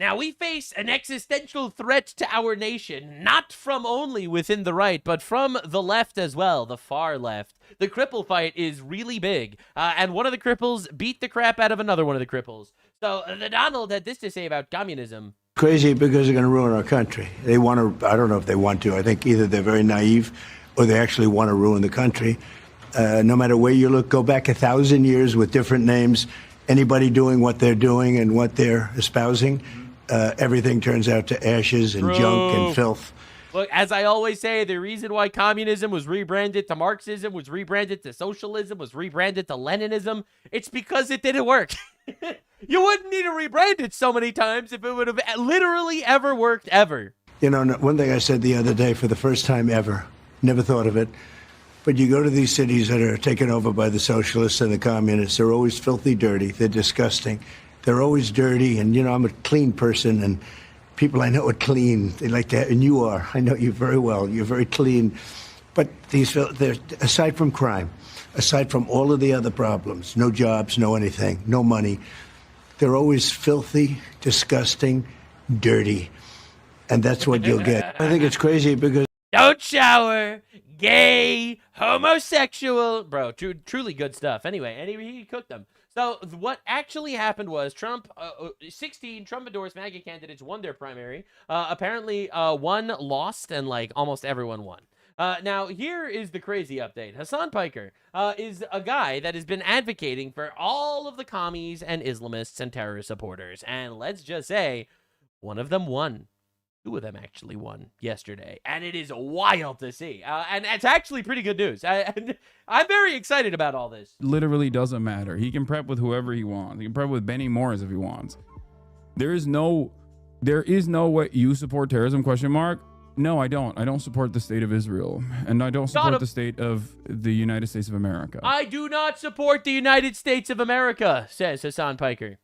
Now, we face an existential threat to our nation, not from only within the right, but from the left as well, the far left. The cripple fight is really big, and one of the cripples beat the crap out of another one of the cripples. So, the Donald had this to say about communism. Crazy because they're going to ruin our country. They want to, I don't know if they want to. I think either they're very naive or they actually want to ruin the country. No matter where you look, go back 1,000 years with different names, anybody doing what they're doing and what they're espousing, everything turns out to ashes and junk and filth. Look, as I always say, the reason why communism was rebranded to Marxism, was rebranded to socialism, was rebranded to Leninism, it's because it didn't work. You wouldn't need to rebrand it so many times if it would have literally ever worked ever. You know, one thing I said the other day for the first time ever, never thought of it, but you go to these cities that are taken over by the socialists and the communists, they're always filthy dirty, they're disgusting. They're always dirty, and, you know, I'm a clean person, and people I know are clean. They like that, and you are. I know you very well. You're very clean. But they're, aside from crime, aside from all of the other problems, no jobs, no anything, no money, they're always filthy, disgusting, dirty. And that's what you'll get. I think it's crazy because... Don't shower, gay, homosexual. Bro, truly good stuff. Anyway, and he cooked them. So what actually happened was Trump, 16 Trump-endorsed MAGA candidates won their primary. Apparently, one lost, and like almost everyone won. Now, here is the crazy update. Hasan Piker is a guy that has been advocating for all of the commies and Islamists and terrorist supporters. And let's just say, one of them won. Two of them actually won yesterday, and it is wild to see. And it's actually pretty good news. I'm very excited about all this. Literally doesn't matter. He can prep with whoever he wants. He can prep with Benny Morris if he wants. There is no what you support terrorism ? No, I don't. I don't support the state of Israel, and I don't support the state of the United States of America. I do not support the United States of America, says Hasan Piker.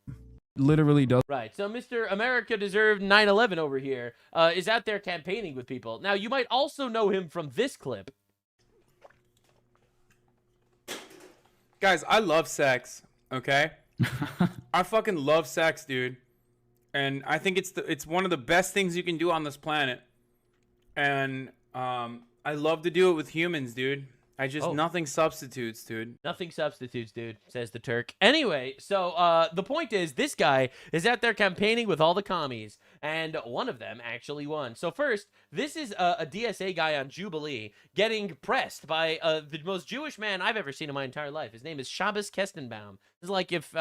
Literally does. Right. So Mr. America Deserved 9/11 over here is out there campaigning with people. Now, you might also know him from this clip. Guys, I love sex, okay? I fucking love sex, dude. And I think it's one of the best things you can do on this planet. And I love to do it with humans, dude. Nothing substitutes, dude. Nothing substitutes, dude, says the Turk. Anyway, so the point is, this guy is out there campaigning with all the commies, and one of them actually won. So first, this is a DSA guy on Jubilee getting pressed by the most Jewish man I've ever seen in my entire life. His name is Shabbos Kestenbaum. It's like if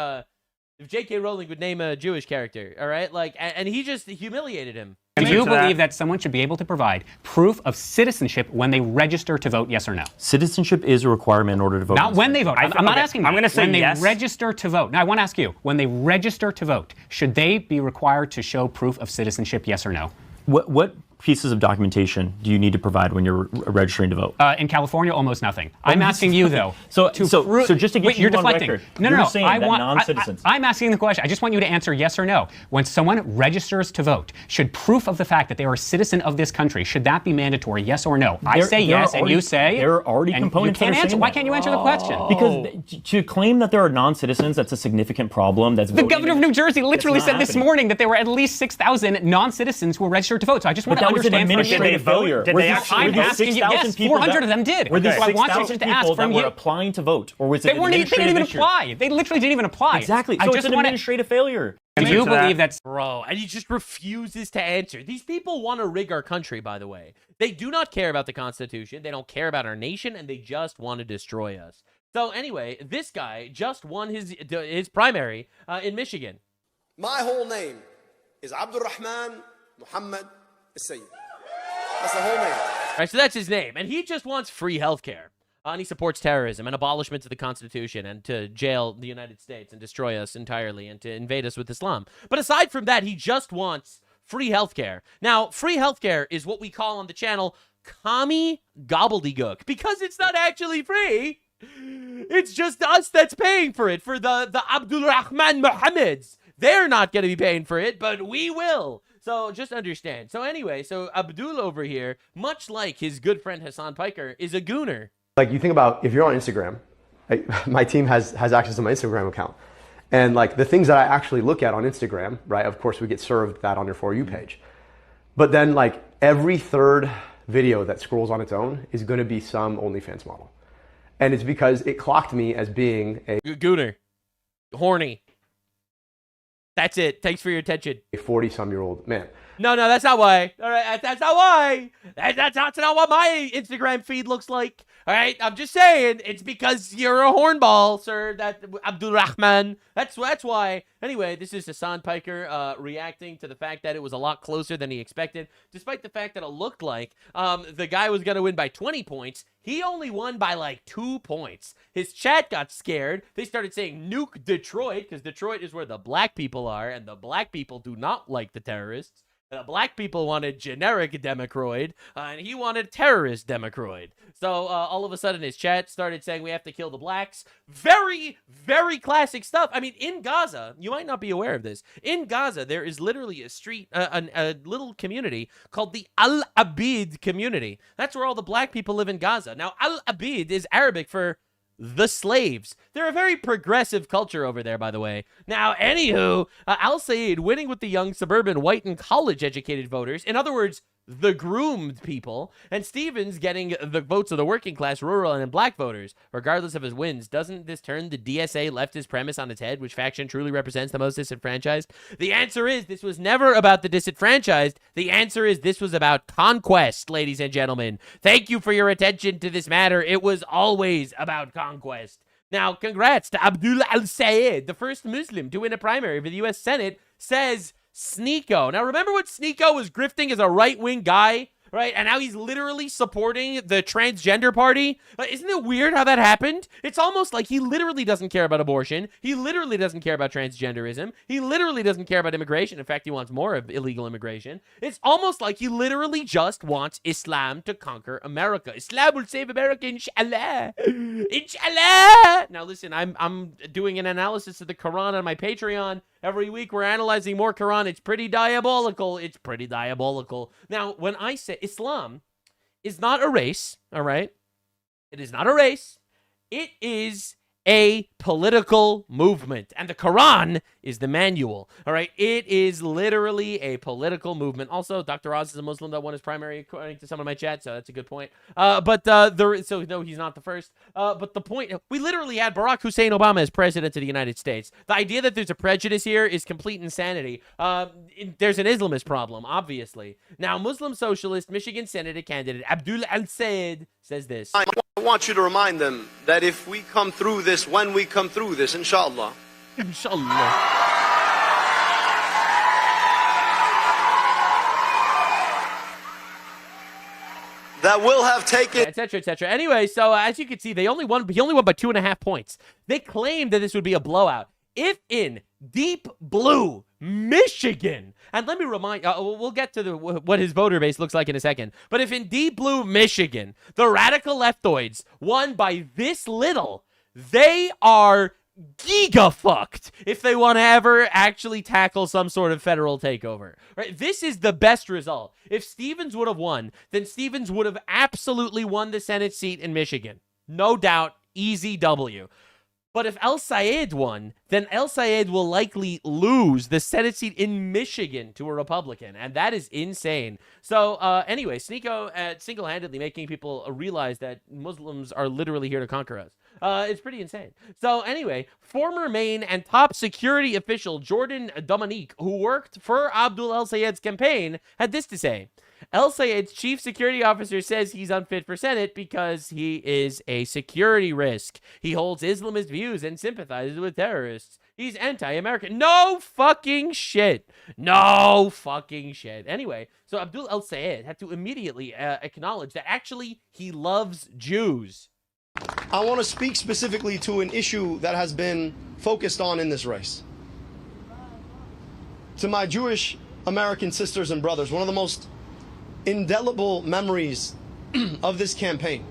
J.K. Rowling would name a Jewish character, all right? Like, and he just humiliated him. Do you believe that someone should be able to provide proof of citizenship when they register to vote, yes or no? Citizenship is a requirement in order to vote. Not when they vote. I'm not asking you. I'm going to say when yes. When they register to vote. Now, I want to ask you, when they register to vote, should they be required to show proof of citizenship, yes or no? What pieces of documentation do you need to provide when you're registering to vote? In California, almost nothing. I'm asking you, though. So just to get you're you on deflecting. record, No, you're saying that non-citizens. I'm asking the question. I just want you to answer yes or no. When someone registers to vote, should proof of the fact that they are a citizen of this country, should that be mandatory, yes or no? I say yes, and you say... There are already components you can't that are answer. saying Why that. can't you answer the question? Because to claim that there are non-citizens, that's a significant problem. That's the governor of New Jersey literally said this happening. morning that there were at least 6,000 non-citizens who were registered to vote. So I just want to understand from you. Failure. Did they actually I'm asking you, yes, 400 of them did. Were there So I want you 6,000 to ask people from that were you. applying to vote, or was it They didn't even issue? apply. They literally didn't even apply. Exactly. I So just it's an want administrative failure. Do you believe that's... Bro, and he just refuses to answer. These people want to rig our country, by the way. They do not care about the Constitution. They don't care about our nation, and they just want to destroy us. So anyway, this guy just won his primary in Michigan. My whole name is Abdul Muhammad El-Sayed. That's the whole name. All right, so that's his name. And he just wants free health care. And he supports terrorism and abolishment of the Constitution and to jail the United States and destroy us entirely and to invade us with Islam. But aside from that, he just wants free health care. Now, free health care is what we call on the channel commie gobbledygook because it's not actually free. It's just us that's paying for it, for the Abdul Muhammads. They're not going to be paying for it, but we will. So just understand. So anyway, so Abdul over here, much like his good friend Hasan Piker, is a gooner. Like you think about if you're on Instagram, my team has access to my Instagram account. And like the things that I actually look at on Instagram, right? Of course, we get served that on your For You page. But then like every third video that scrolls on its own is going to be some OnlyFans model. And it's because it clocked me as being a Gooner. Horny. That's it. Thanks for your attention. 40-some-year-old man. No, that's not why. All right, that's not why. That's not what my Instagram feed looks like. All right, I'm just saying it's because you're a hornball, sir. That Abdul Rahman. That's why. Anyway, this is Hasan Piker reacting to the fact that it was a lot closer than he expected, despite the fact that it looked like the guy was gonna win by 20 points. He only won by like 2 points. His chat got scared. They started saying nuke Detroit because Detroit is where the black people are, and the black people do not like the terrorists. The black people wanted generic Democroid, and he wanted terrorist Democroid. So all of a sudden his chat started saying we have to kill the blacks. Very, very classic stuff. I mean, in Gaza, you might not be aware of this. In Gaza, there is literally a street, a little community called the Al-Abid community. That's where all the black people live in Gaza. Now, Al-Abid is Arabic for the slaves. They're a very progressive culture over there, by the way. Now, anywho, El-Sayed winning with the young suburban white and college-educated voters. In other words, the groomed people, and Stevens getting the votes of the working class, rural, and black voters. Regardless of his wins, doesn't this turn the DSA leftist premise on its head? Which faction truly represents the most disenfranchised? The answer is this was never about the disenfranchised. The answer is this was about conquest, ladies and gentlemen. Thank you for your attention to this matter. It was always about conquest. Now, congrats to Abdul El-Sayed, the first Muslim to win a primary for the U.S. Senate, says Sneeko. Now, remember when Sneeko was grifting as a right-wing guy, right? And now he's literally supporting the transgender party. Isn't it weird how that happened? It's almost like he literally doesn't care about abortion. He literally doesn't care about transgenderism. He literally doesn't care about immigration. In fact, he wants more of illegal immigration. It's almost like he literally just wants Islam to conquer America. Islam will save America, inshallah. Inshallah. Now, listen, I'm doing an analysis of the Quran on my Patreon. Every week we're analyzing more Quran. It's pretty diabolical. It's pretty diabolical. Now, when I say Islam is not a race, all right? It is not a race. It is a political movement. And the Quran is the manual, all right? It is literally a political movement. Also, Dr. Oz is a Muslim that won his primary, according to some of my chat, so that's a good point. So no, he's not the first. But the point, we literally had Barack Hussein Obama as president of the United States. The idea that there's a prejudice here is complete insanity. There's an Islamist problem, obviously. Now, Muslim socialist Michigan Senate candidate Abdul El-Sayed says this. I want you to remind them that if we come through this, when we come through this, inshallah, that will have taken, etc., etc. Anyway, so as you can see, he only won by 2.5 points. They claimed that this would be a blowout. If in deep blue Michigan, and let me remind, we'll get to what his voter base looks like in a second, but if in deep blue Michigan, the radical leftoids won by this little, they are giga-fucked if they want to ever actually tackle some sort of federal takeover. Right? This is the best result. If Stevens would have won, then Stevens would have absolutely won the Senate seat in Michigan. No doubt, easy W. But if El-Sayed won, then El-Sayed will likely lose the Senate seat in Michigan to a Republican, and that is insane. So anyway, Sneeko single-handedly making people realize that Muslims are literally here to conquer us. It's pretty insane. So anyway, former Maine and top security official Jordan Dominique, who worked for Abdul El-Sayed's campaign, had this to say. El-Sayed's chief security officer says he's unfit for Senate because he is a security risk. He holds Islamist views and sympathizes with terrorists. He's anti-American. No fucking shit. No fucking shit. Anyway, so Abdul El-Sayed had to immediately acknowledge that actually he loves Jews. I want to speak specifically to an issue that has been focused on in this race. To my Jewish American sisters and brothers, one of the most indelible memories of this campaign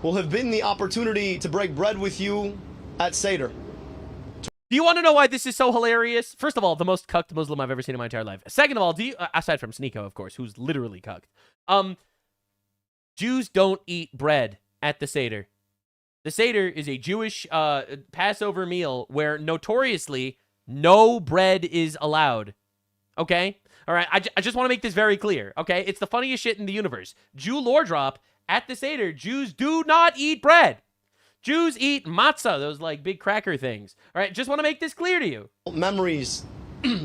will have been the opportunity to break bread with you at Seder. Do you want to know why this is so hilarious? First of all, the most cucked Muslim I've ever seen in my entire life. Second of all, aside from Sneeko, of course, who's literally cucked, Jews don't eat bread at the Seder. The Seder is a Jewish Passover meal where notoriously no bread is allowed. Okay? All right, I just want to make this very clear, okay? It's the funniest shit in the universe. Jew lore drop, at the Seder, Jews do not eat bread. Jews eat matzah, those like big cracker things. All right, just want to make this clear to you. Memories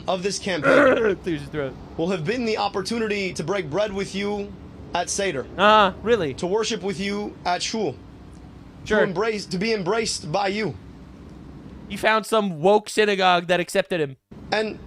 of this campaign Through his throat. will have been the opportunity to break bread with you at Seder, Really? to worship with you at Shul, Sure. to be embraced by you. He found some woke synagogue that accepted him. And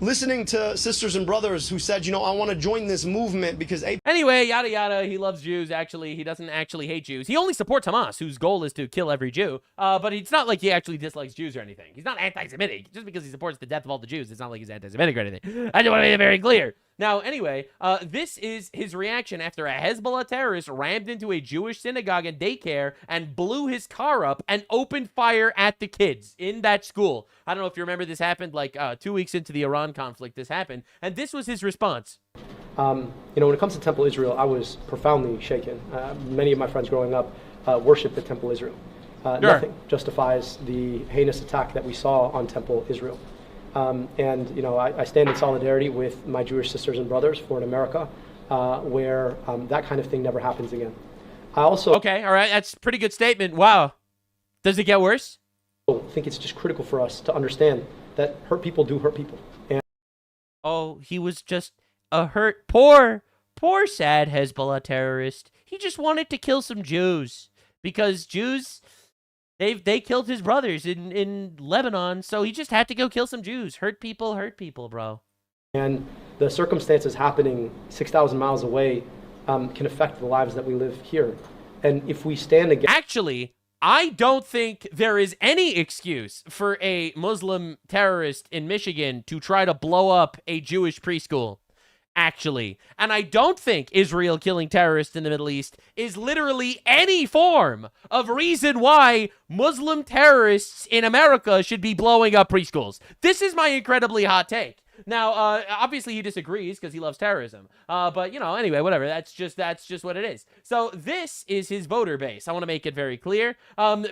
listening to sisters and brothers who said, you know, I want to join this movement because Anyway, yada yada, he loves Jews, actually. He doesn't actually hate Jews. He only supports Hamas, whose goal is to kill every Jew. But it's not like he actually dislikes Jews or anything. He's not anti-Semitic. Just because he supports the death of all the Jews, it's not like he's anti-Semitic or anything. I just want to make it very clear. Now, anyway, this is his reaction after a Hezbollah terrorist rammed into a Jewish synagogue and daycare and blew his car up and opened fire at the kids in that school. I don't know if you remember, this happened like 2 weeks into the Iran conflict. This happened, and this was his response. You know, when it comes to Temple Israel, I was profoundly shaken. Many of my friends growing up worshiped at Temple Israel. Nothing justifies the heinous attack that we saw on Temple Israel. And, you know, I stand in solidarity with my Jewish sisters and brothers for an America where that kind of thing never happens again. I also Okay, all right, that's a pretty good statement. Wow. Does it get worse? think it's just critical for us to understand that hurt people do hurt people. And Oh, he was just a poor sad Hezbollah terrorist. He just wanted to kill some Jews because Jews, they killed his brothers in Lebanon, so he just had to go kill some Jews. Hurt people, bro. And the circumstances happening 6,000 miles away can affect the lives that we live here. And if we stand against... Actually, I don't think there is any excuse for a Muslim terrorist in Michigan to try to blow up a Jewish preschool. Actually. And I don't think Israel killing terrorists in the Middle East is literally any form of reason why Muslim terrorists in America should be blowing up preschools. This is my incredibly hot take. Now, obviously he disagrees because he loves terrorism. But, you know, anyway, whatever. That's just what it is. So this is his voter base. I want to make it very clear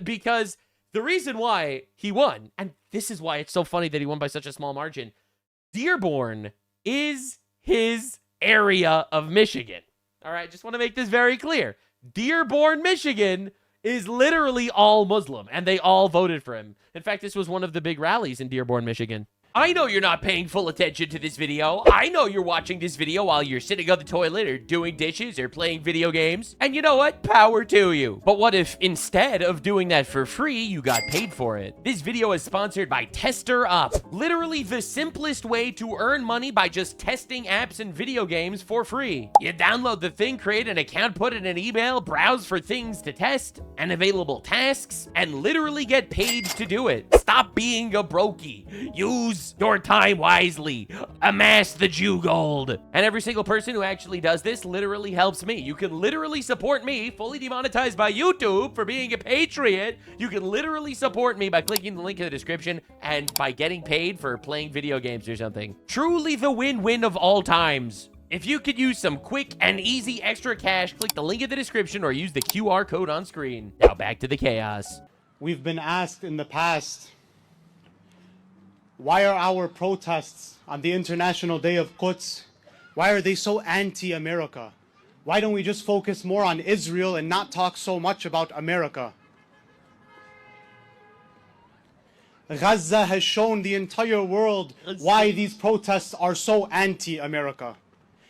because the reason why he won, and this is why it's so funny that he won by such a small margin, Dearborn is his area of Michigan. All right, just want to make this very clear. Dearborn, Michigan is literally all Muslim, and they all voted for him. In fact, this was one of the big rallies in Dearborn, Michigan. I know you're not paying full attention to this video. I know you're watching this video while you're sitting on the toilet or doing dishes or playing video games. And you know what? Power to you. But what if instead of doing that for free, you got paid for it? This video is sponsored by Tester Up. Literally the simplest way to earn money by just testing apps and video games for free. You download the thing, create an account, put in an email, browse for things to test and available tasks, and literally get paid to do it. Stop being a brokey. Use your time wisely. Amass the Jew gold. And every single person who actually does this literally helps me. You can literally support me, fully demonetized by YouTube for being a patriot. You can literally support me by clicking the link in the description and by getting paid for playing video games or something. Truly the win-win of all times. If you could use some quick and easy extra cash, click the link in the description or use the QR code on screen. Now back to the chaos. We've been asked in the past, why are our protests on the International Day of Quds, why are they so anti-America? Why don't we just focus more on Israel and not talk so much about America? Gaza has shown the entire world why these protests are so anti-America.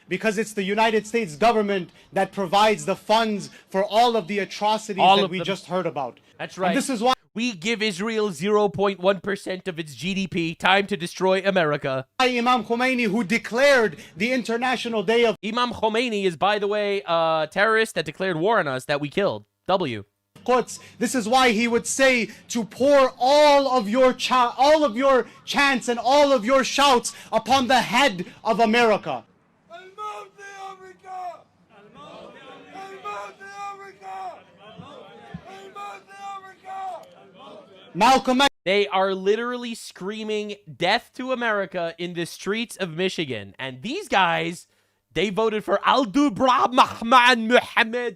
Because it's the United States government that provides the funds for all of the atrocities that we just heard about. That's right. And this is why we give Israel 0.1% of its GDP. Time to destroy America. Imam Khomeini, who declared the International Day of Imam Khomeini is, by the way, a terrorist that declared war on us that we killed. W. Quds. This is why he would say to pour all of your chants and all of your shouts upon the head of America. Malcolm X. They are literally screaming death to America in the streets of Michigan. And these guys, they voted for Abdul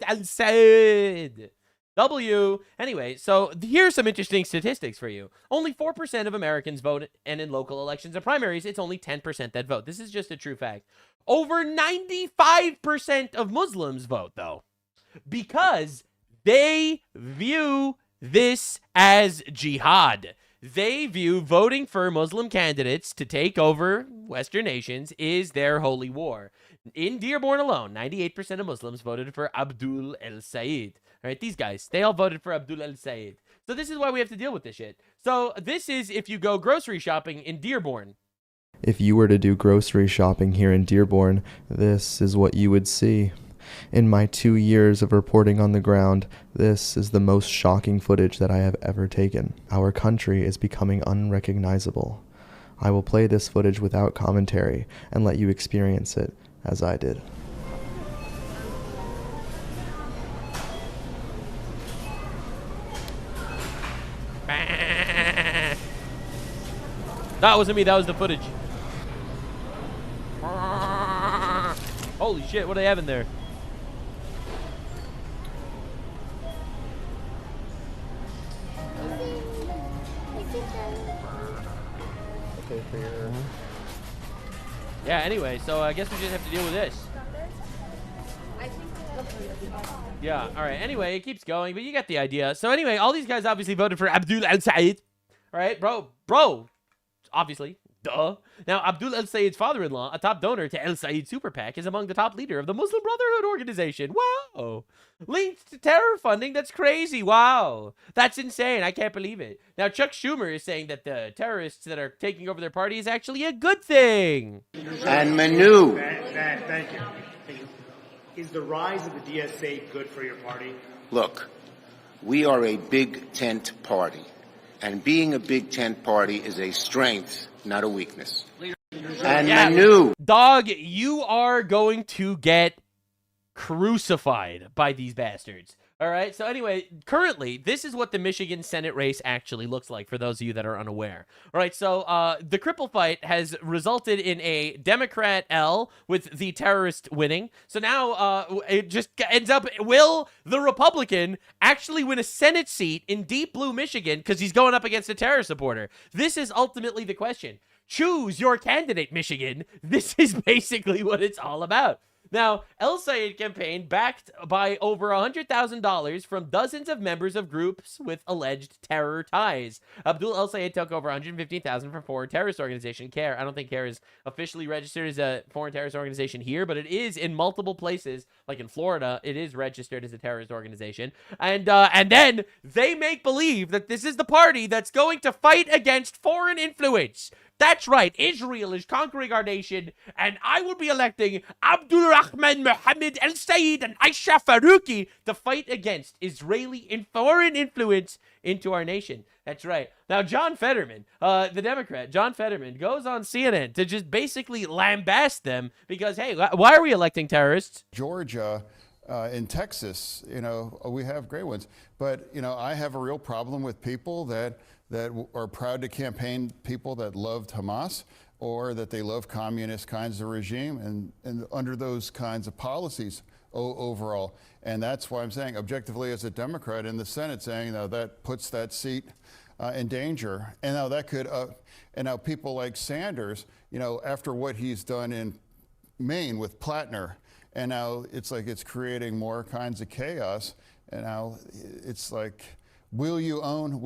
El-Sayed. W. Anyway, so here's some interesting statistics for you. Only 4% of Americans vote, and in local elections and primaries, it's only 10% that vote. This is just a true fact. Over 95% of Muslims vote, though, because they view this as jihad. They view voting for Muslim candidates to take over Western nations is their holy war. In Dearborn alone, 98% of Muslims voted for Abdul El-Sayed. All right, these guys, they all voted for Abdul El-Sayed. So this is why we have to deal with this shit. So this is if you go grocery shopping in Dearborn. If you were to do grocery shopping here in Dearborn, this is what you would see. In my 2 years of reporting on the ground, this is the most shocking footage that I have ever taken. Our country is becoming unrecognizable. I will play this footage without commentary and let you experience it as I did. That wasn't me, that was the footage. Holy shit, what do they have in there? Yeah, anyway, so I guess we just have to deal with this. Yeah, all right. Anyway, it keeps going, but you get the idea. So anyway, all these guys obviously voted for Abdul El-Sayed. All right, bro, obviously, duh. Now, Abdul El-Sayed's father-in-law, a top donor to El-Sayed Super PAC, is among the top leader of the Muslim Brotherhood organization. Wow. Linked to terror funding? That's crazy. Wow. That's insane. I can't believe it. Now, Chuck Schumer is saying that the terrorists that are taking over their party is actually a good thing. And Manu. Thank you. Is the rise of the DSA good for your party? Look, we are a big tent party. And being a big tent party is a strength, not a weakness. And Manu. Dog, you are going to get crucified by these bastards. All right. So anyway, currently, this is what the Michigan Senate race actually looks like for those of you that are unaware. All right. So the cripple fight has resulted in a Democrat L with the terrorist winning. So now it just ends up, will the Republican actually win a Senate seat in deep blue Michigan because he's going up against a terror supporter? This is ultimately the question. Choose your candidate, Michigan. This is basically what it's all about. Now, El-Sayed campaign backed by over $100,000 from dozens of members of groups with alleged terror ties. Abdul El-Sayed took over $115,000 from foreign terrorist organization CARE. I don't think CARE is officially registered as a foreign terrorist organization here, but it is in multiple places, like in Florida. It is registered as a terrorist organization. And then they make believe that this is the party that's going to fight against foreign influence. That's right, Israel is conquering our nation, and I will be electing Abdul Rahman Mohammed El-Sayed and Aisha Faruqi to fight against Israeli and foreign influence into our nation. That's right. Now, John Fetterman, the Democrat, John Fetterman, goes on CNN to just basically lambast them because, hey, why are we electing terrorists? Georgia, in Texas, we have great ones. But, I have a real problem with people that are proud to campaign people that loved Hamas or that they love communist kinds of regime and under those kinds of policies overall. And that's why I'm saying objectively as a Democrat in the Senate saying that puts that seat in danger. And now that could, and now people like Sanders, after what he's done in Maine with Plattner, and now it's like it's creating more kinds of chaos. And now it's like, will you own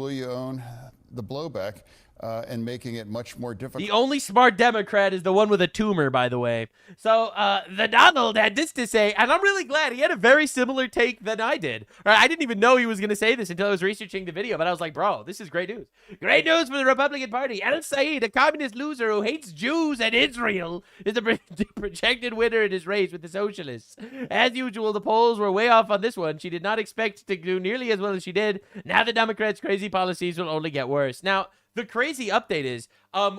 the blowback and making it much more difficult? The only smart Democrat is the one with a tumor, by the way. So the Donald had this to say, and I'm really glad he had a very similar take than I did. Right? I didn't even know he was going to say this until I was researching the video, but I was like, bro, this is great news. Great news for the Republican Party. El-Sayed, a communist loser who hates Jews and Israel, is the projected winner in his race with the socialists. As usual, the polls were way off on this one. She did not expect to do nearly as well as she did. Now the Democrats' crazy policies will only get worse. Now, the crazy update is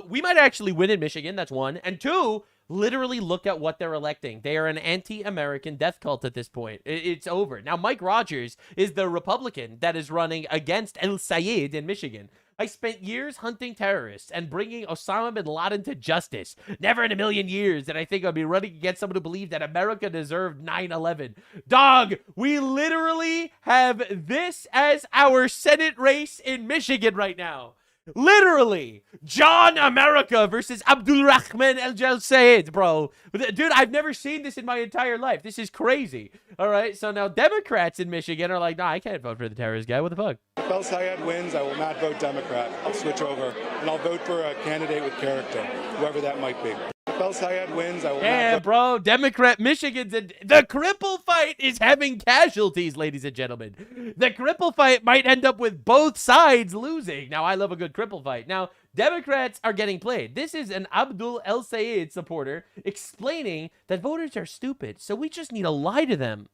we might actually win in Michigan. That's one. And two, literally look at what they're electing. They are an anti-American death cult at this point. It's over. Now, Mike Rogers is the Republican that is running against El-Sayed in Michigan. I spent years hunting terrorists and bringing Osama bin Laden to justice. Never in a million years did I think I'd be running against someone who believed that America deserved 9/11. Dog, we literally have this as our Senate race in Michigan right now. Literally, John America versus Abdul El-Sayed, bro. Dude, I've never seen this in my entire life. This is crazy. All right, so now Democrats in Michigan are like, nah, I can't vote for the terrorist guy. What the fuck? If El-Sayed wins, I will not vote Democrat. I'll switch over, and I'll vote for a candidate with character, whoever that might be. If El-Sayed wins, I will not vote. Bro, Democrat Michigan's the cripple fight is having casualties, ladies and gentlemen. The cripple fight might end up with both sides losing. Now, I love a good cripple fight. Now, Democrats are getting played. This is an Abdul El-Sayed supporter explaining that voters are stupid, so we just need to lie to them.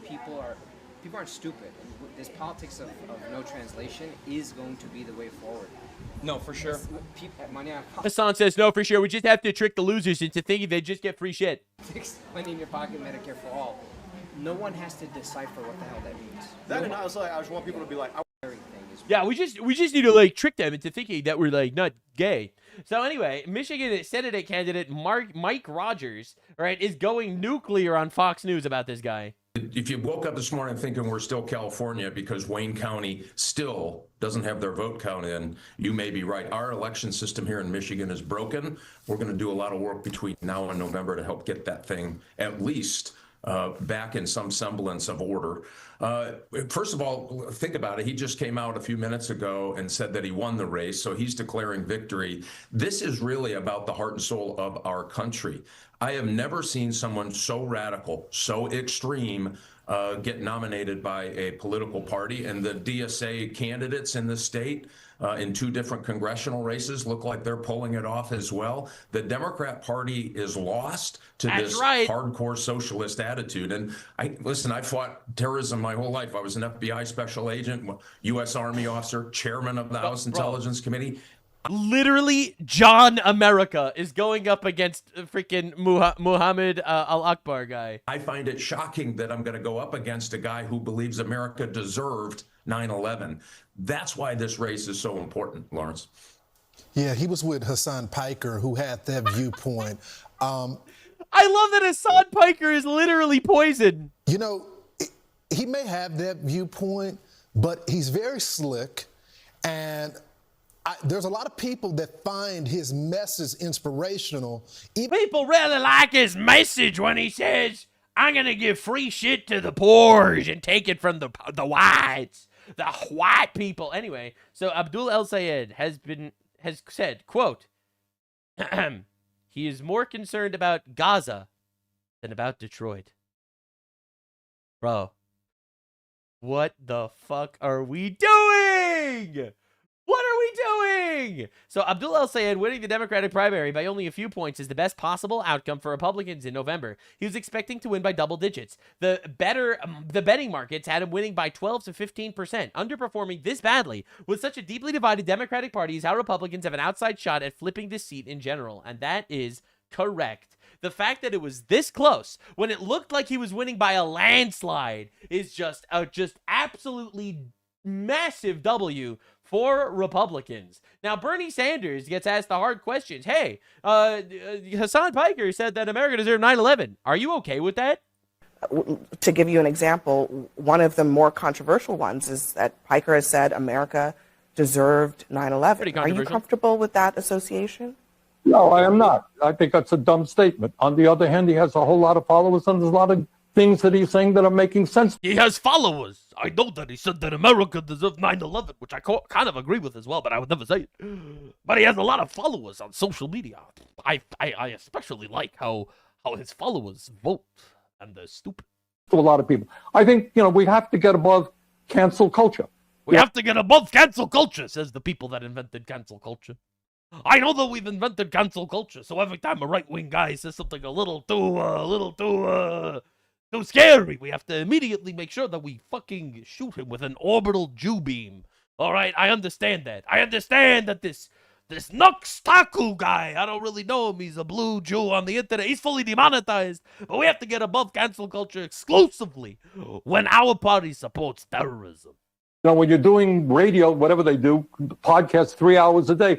People aren't stupid. This politics of no translation is going to be the way forward. No, for sure. Hasan says, no, for sure. We just have to trick the losers into thinking they just get free shit. Money in your pocket, Medicare for all. No one has to decipher what the hell that means. That and I just want people to be like, yeah, we just need to like trick them into thinking that we're like not gay. So anyway, Michigan Senate candidate Mike Rogers, right, is going nuclear on Fox News about this guy. If you woke up this morning thinking we're still California because Wayne County still doesn't have their vote count in, you may be right. Our election system here in Michigan is broken. We're going to do a lot of work between now and November to help get that thing at least back in some semblance of order. First of all, think about it. He just came out a few minutes ago and said that he won the race, so he's declaring victory. This is really about the heart and soul of our country. I have never seen someone so radical, so extreme, get nominated by a political party. And the DSA candidates in the state in 2 different congressional races look like they're pulling it off as well. The Democrat Party is lost to this hardcore socialist attitude. And listen, I fought terrorism my whole life. I was an FBI special agent, U.S. Army officer, chairman of the House Intelligence Committee. Literally, John America is going up against freaking Muhammad Al-Akbar guy. I find it shocking that I'm going to go up against a guy who believes America deserved 9/11. That's why this race is so important, Lawrence. Yeah, he was with Hasan Piker, who had that viewpoint. I love that Hasan Piker is literally poison. You know, he may have that viewpoint, but he's very slick, and there's a lot of people that find his message inspirational. People really like his message when he says, I'm going to give free shit to the poor and take it from the whites, the white people. Anyway, so Abdul El-Sayed has said, quote, he is more concerned about Gaza than about Detroit. Bro, what the fuck are we doing? What are we doing? So Abdul El-Sayed winning the Democratic primary by only a few points is the best possible outcome for Republicans in November. He was expecting to win by double digits. The betting markets had him winning by 12 to 15%. Underperforming this badly with such a deeply divided Democratic Party is how Republicans have an outside shot at flipping this seat in general. And that is correct. The fact that it was this close when it looked like he was winning by a landslide is just absolutely massive W for Republicans. Now, Bernie Sanders gets asked the hard questions. Hey, Hasan Piker said that America deserved 9/11. Are you okay with that? To give you an example, one of the more controversial ones is that Piker has said America deserved 9/11. Are you comfortable with that association? No, I am not. I think that's a dumb statement. On the other hand, he has a whole lot of followers, and there's a lot of things that he's saying that are making sense. He has followers. I know that he said that America deserved 9/11, which I kind of agree with as well, but I would never say it. But he has a lot of followers on social media. I especially like how his followers vote, and they're stupid. To a lot of people. I think, we have to get above cancel culture. We have to get above cancel culture, says the people that invented cancel culture. I know that we've invented cancel culture, so every time a right-wing guy says something a little too scary, we have to immediately make sure that we fucking shoot him with an orbital Jew beam. All right, I understand that. I understand that this Taku guy, I don't really know him. He's a blue Jew on the internet. He's fully demonetized. But we have to get above cancel culture exclusively when our party supports terrorism. You know, when you're doing radio, whatever they do, podcasts 3 hours a day,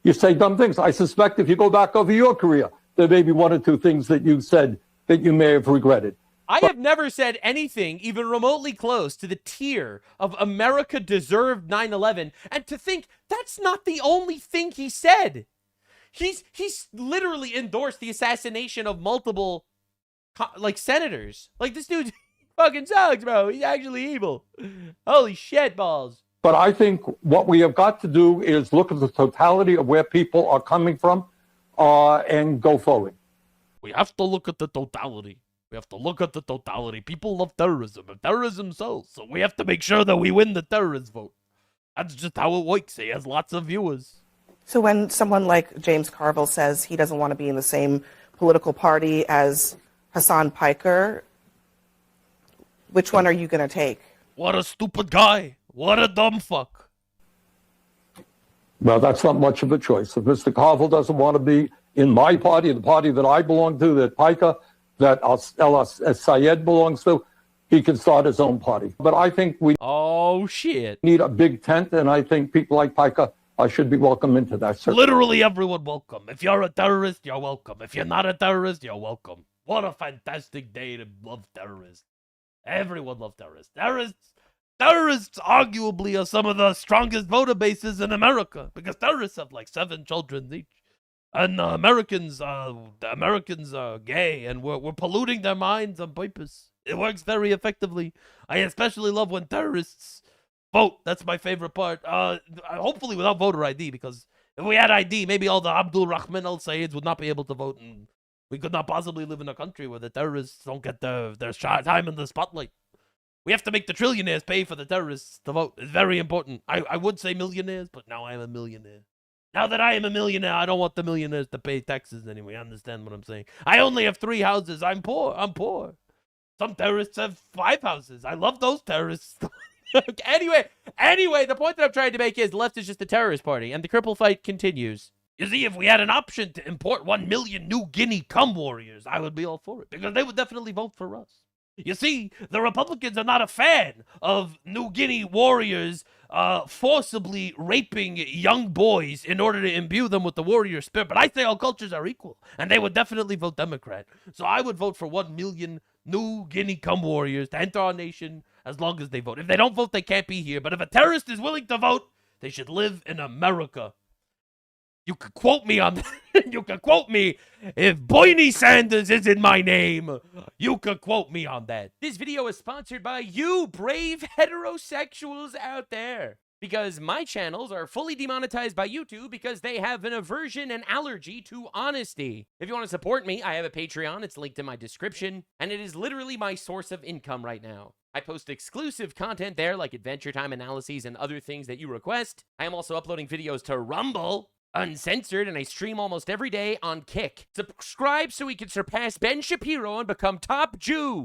you say dumb things. I suspect if you go back over your career, there may be one or two things that you said that you may have regretted. I have never said anything even remotely close to the tier of America deserved 9/11, and to think that's not the only thing he said. He's literally endorsed the assassination of multiple senators. Like, this dude fucking sucks, bro. He's actually evil. Holy shit balls. But I think what we have got to do is look at the totality of where people are coming from and go forward. We have to look at the totality. We have to look at the totality. People love terrorism, and terrorism sells. So we have to make sure that we win the terrorist vote. That's just how it works. He has lots of viewers. So when someone like James Carville says he doesn't want to be in the same political party as Hasan Piker, which one are you going to take? What a stupid guy. What a dumb fuck. Well, that's not much of a choice. If Mr. Carville doesn't want to be in my party, the party that I belong to, that Piker, that El-Sayed belongs to, he can start his own party. But I think we need a big tent, and I think people like Piker should be welcome into that. Certainly. Literally everyone welcome. If you're a terrorist, you're welcome. If you're not a terrorist, you're welcome. What a fantastic day to love terrorists. Everyone loves terrorists. Terrorists arguably are some of the strongest voter bases in America, because terrorists have like 7 children each. And the Americans are gay, and we're polluting their minds on purpose. It works very effectively. I especially love when terrorists vote. That's my favorite part. Hopefully without voter ID, because if we had ID, maybe all the Abdul El-Sayeds would not be able to vote, and we could not possibly live in a country where the terrorists don't get their time in the spotlight. We have to make the trillionaires pay for the terrorists to vote. It's very important. I would say millionaires, but now I am a millionaire. Now that I am a millionaire, I don't want the millionaires to pay taxes anyway. You understand what I'm saying? I only have 3 houses. I'm poor. Some terrorists have 5 houses. I love those terrorists. Anyway, the point that I'm trying to make is the left is just a terrorist party, and the cripple fight continues. You see, if we had an option to import 1 million New Guinea cum warriors, I would be all for it, because they would definitely vote for us. You see, the Republicans are not a fan of New Guinea warriors forcibly raping young boys in order to imbue them with the warrior spirit. But I say all cultures are equal, and they would definitely vote Democrat. So I would vote for 1 million New Guinea cum warriors to enter our nation as long as they vote. If they don't vote, they can't be here. But if a terrorist is willing to vote, they should live in America. You could quote me on that. You could quote me. If Bernie Sanders is in my name, you could quote me on that. This video is sponsored by you brave heterosexuals out there. Because my channels are fully demonetized by YouTube because they have an aversion and allergy to honesty. If you want to support me, I have a Patreon. It's linked in my description. And it is literally my source of income right now. I post exclusive content there like Adventure Time analyses and other things that you request. I am also uploading videos to Rumble, uncensored, and I stream almost every day on Kick. Subscribe so we can surpass Ben Shapiro and become top Jew.